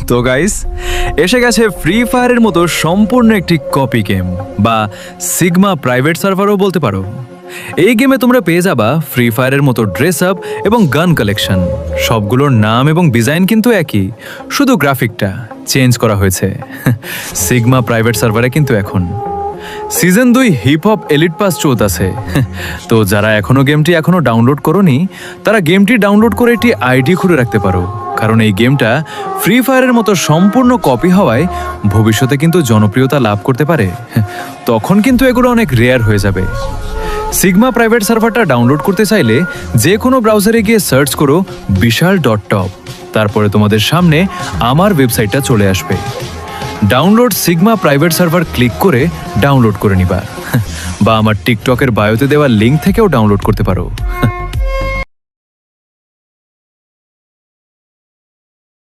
তো গাইস, এসে গেছে ফ্রি ফায়ারের মতো সম্পূর্ণ একটি কপি গেম বা সিগমা প্রাইভেট সার্ভারও বলতে পারো। এই গেমে তোমরা পেয়ে যাবা ফ্রি ফায়ারের মতো ড্রেস আপ এবং গান কালেকশন। সবগুলোর নাম এবং ডিজাইন কিন্তু একই, শুধু গ্রাফিকটা চেঞ্জ করা হয়েছে। সিগমা প্রাইভেট সার্ভারে কিন্তু এখন season 2 hip hop elite pass চলতেছে। তো যারা গেমটি এখনো ডাউনলোড করোনি, তারা গেমটি ডাউনলোড করে একটি আইডি খুলে রাখতে পারো, কারণ এই গেমটা ফ্রি ফায়ারের মতো সম্পূর্ণ কপি হওয়ায় ভবিষ্যতে কিন্তু জনপ্রিয়তা লাভ করতে পারে। তখন কিন্তু এগুলো অনেক রেয়ার হয়ে যাবে। সিগমা প্রাইভেট সার্ভারটা ডাউনলোড করতে চাইলে যে কোনো ব্রাউজারে গিয়ে সার্চ করো vishal.top, তারপরে তোমাদের সামনে আমার ওয়েবসাইটটা চলে আসবে। Download sigma private server click করে ডাউনলোড করে নিবা, বা আমার টিকটকের বায়োতে দেওয়া লিঙ্ক থেকেও ডাউনলোড করতে পারো।